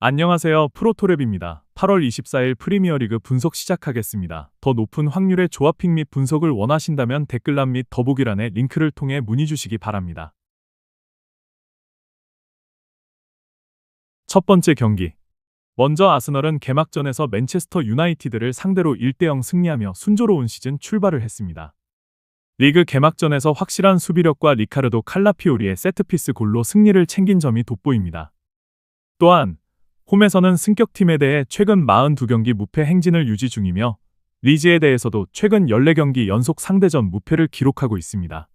안녕하세요. 프로토랩입니다. 8월 24일 프리미어리그 분석 시작하겠습니다. 더 높은 확률의 조합픽 및 분석을 원하신다면 댓글란 및 더보기란의 링크를 통해 문의 주시기 바랍니다. 첫 번째 경기. 먼저 아스널은 개막전에서 맨체스터 유나이티드를 상대로 1대0 승리하며 순조로운 시즌 출발을 했습니다. 리그 개막전에서 확실한 수비력과 리카르도 칼라피오리의 세트피스 골로 승리를 챙긴 점이 돋보입니다. 또한 홈에서는 승격팀에 대해 최근 42경기 무패 행진을 유지 중이며 리즈에 대해서도 최근 14경기 연속 상대전 무패를 기록하고 있습니다.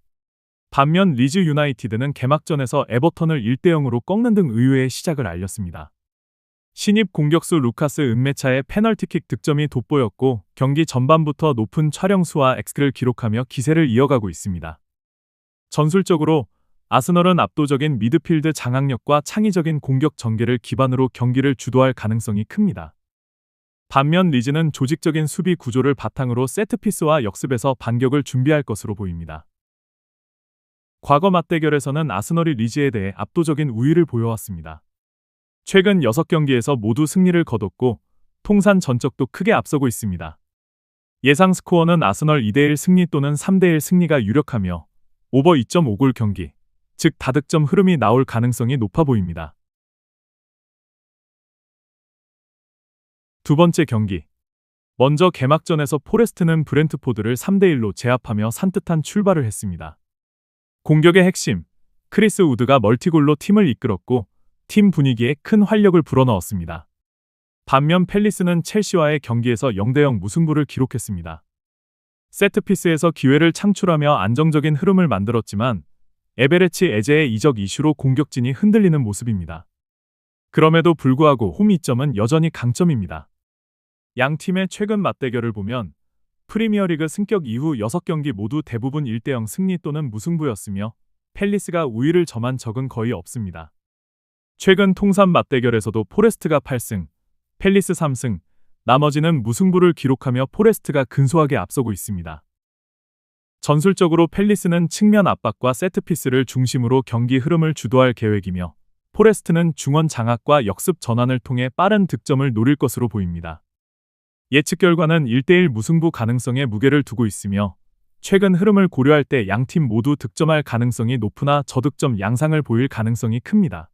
반면 리즈 유나이티드는 개막전에서 에버턴을 1대0으로 꺾는 등 의외의 시작을 알렸습니다. 신입 공격수 루카스 은메차의 페널티킥 득점이 돋보였고 경기 전반부터 높은 촬영수와 엑스를 기록하며 기세를 이어가고 있습니다. 전술적으로 아스널은 압도적인 미드필드 장악력과 창의적인 공격 전개를 기반으로 경기를 주도할 가능성이 큽니다. 반면 리즈는 조직적인 수비 구조를 바탕으로 세트피스와 역습에서 반격을 준비할 것으로 보입니다. 과거 맞대결에서는 아스널이 리즈에 대해 압도적인 우위를 보여왔습니다. 최근 6경기에서 모두 승리를 거뒀고 통산 전적도 크게 앞서고 있습니다. 예상 스코어는 아스널 2대1 승리 또는 3대1 승리가 유력하며 오버 2.5골 경기, 즉 다득점 흐름이 나올 가능성이 높아 보입니다. 두 번째 경기. 먼저 개막전에서 포레스트는 브렌트포드를 3대1로 제압하며 산뜻한 출발을 했습니다. 공격의 핵심, 크리스 우드가 멀티골로 팀을 이끌었고 팀 분위기에 큰 활력을 불어넣었습니다. 반면 팰리스는 첼시와의 경기에서 0대0 무승부를 기록했습니다. 세트피스에서 기회를 창출하며 안정적인 흐름을 만들었지만 에베레치 에제의 이적 이슈로 공격진이 흔들리는 모습입니다. 그럼에도 불구하고 홈 이점은 여전히 강점입니다. 양 팀의 최근 맞대결을 보면 프리미어리그 승격 이후 6경기 모두 대부분 1대0 승리 또는 무승부였으며 팰리스가 우위를 점한 적은 거의 없습니다. 최근 통산 맞대결에서도 포레스트가 8승, 팰리스 3승, 나머지는 무승부를 기록하며 포레스트가 근소하게 앞서고 있습니다. 전술적으로 팰리스는 측면 압박과 세트피스를 중심으로 경기 흐름을 주도할 계획이며 포레스트는 중원 장악과 역습 전환을 통해 빠른 득점을 노릴 것으로 보입니다. 예측 결과는 1대1 무승부 가능성에 무게를 두고 있으며 최근 흐름을 고려할 때 양팀 모두 득점할 가능성이 높으나 저득점 양상을 보일 가능성이 큽니다.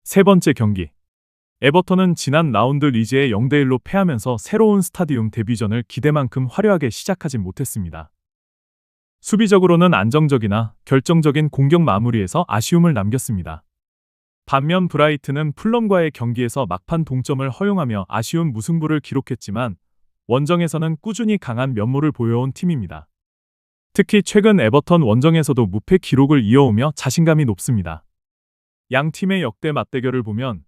세 번째 경기. 에버턴은 지난 라운드 리즈에 0대1로 패하면서 새로운 스타디움 데뷔전을 기대만큼 화려하게 시작하진 못했습니다. 수비적으로는 안정적이나 결정적인 공격 마무리에서 아쉬움을 남겼습니다. 반면 브라이튼은 풀럼과의 경기에서 막판 동점을 허용하며 아쉬운 무승부를 기록했지만 원정에서는 꾸준히 강한 면모를 보여온 팀입니다. 특히 최근 에버턴 원정에서도 무패 기록을 이어오며 자신감이 높습니다. 양 팀의 역대 맞대결을 보면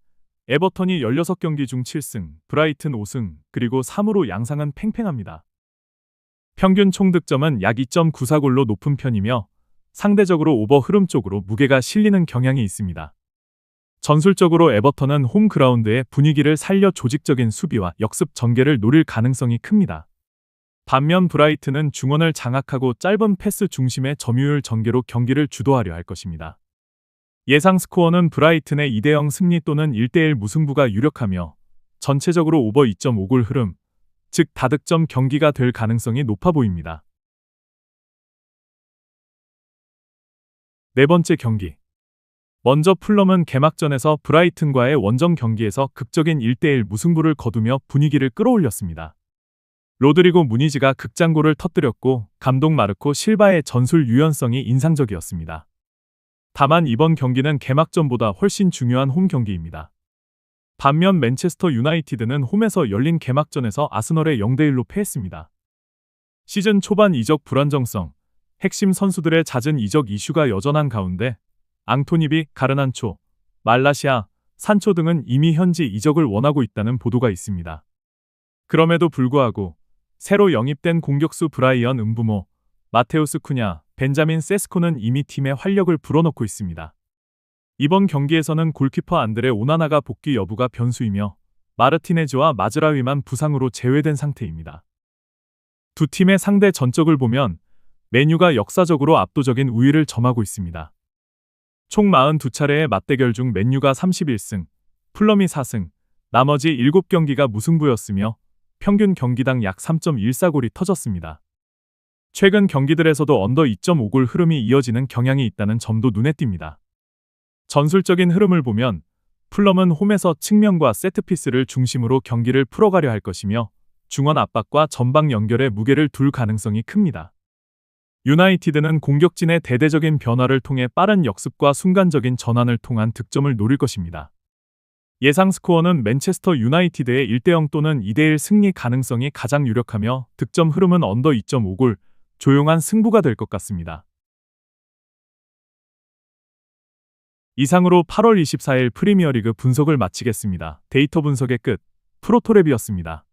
에버턴이 16경기 중 7승, 브라이튼 5승, 그리고 3으로 양상은 팽팽합니다. 평균 총득점은 약 2.94골로 높은 편이며 상대적으로 오버 흐름 쪽으로 무게가 실리는 경향이 있습니다. 전술적으로 에버턴은 홈그라운드의 분위기를 살려 조직적인 수비와 역습 전개를 노릴 가능성이 큽니다. 반면 브라이튼은 중원을 장악하고 짧은 패스 중심의 점유율 전개로 경기를 주도하려 할 것입니다. 예상 스코어는 브라이튼의 2대0 승리 또는 1대1 무승부가 유력하며 전체적으로 오버 2.5골 흐름, 즉 다득점 경기가 될 가능성이 높아 보입니다. 네 번째 경기. 먼저 풀럼은 개막전에서 브라이튼과의 원정 경기에서 극적인 1대1 무승부를 거두며 분위기를 끌어올렸습니다. 로드리고 무니즈가 극장골을 터뜨렸고 감독 마르코 실바의 전술 유연성이 인상적이었습니다. 다만 이번 경기는 개막전보다 훨씬 중요한 홈 경기입니다. 반면 맨체스터 유나이티드는 홈에서 열린 개막전에서 아스널에 0대1로 패했습니다. 시즌 초반 이적 불안정성, 핵심 선수들의 잦은 이적 이슈가 여전한 가운데 앙토니비, 가르난초, 말라시아, 산초 등은 이미 현지 이적을 원하고 있다는 보도가 있습니다. 그럼에도 불구하고 새로 영입된 공격수 브라이언 음부모, 마테우스 쿠냐, 벤자민 세스코는 이미 팀에 활력을 불어넣고 있습니다. 이번 경기에서는 골키퍼 안드레 오나나가 복귀 여부가 변수이며 마르티네즈와 마즈라위만 부상으로 제외된 상태입니다. 두 팀의 상대 전적을 보면 메뉴가 역사적으로 압도적인 우위를 점하고 있습니다. 총 42차례의 맞대결 중 맨유가 31승, 풀럼이 4승, 나머지 7경기가 무승부였으며 평균 경기당 약 3.14골이 터졌습니다. 최근 경기들에서도 언더 2.5골 흐름이 이어지는 경향이 있다는 점도 눈에 띕니다. 전술적인 흐름을 보면 풀럼은 홈에서 측면과 세트피스를 중심으로 경기를 풀어가려 할 것이며 중원 압박과 전방 연결에 무게를 둘 가능성이 큽니다. 유나이티드는 공격진의 대대적인 변화를 통해 빠른 역습과 순간적인 전환을 통한 득점을 노릴 것입니다. 예상 스코어는 맨체스터 유나이티드의 1대0 또는 2대1 승리 가능성이 가장 유력하며 득점 흐름은 언더 2.5골, 조용한 승부가 될 것 같습니다. 이상으로 8월 24일 프리미어리그 분석을 마치겠습니다. 데이터 분석의 끝, 프로토랩이었습니다.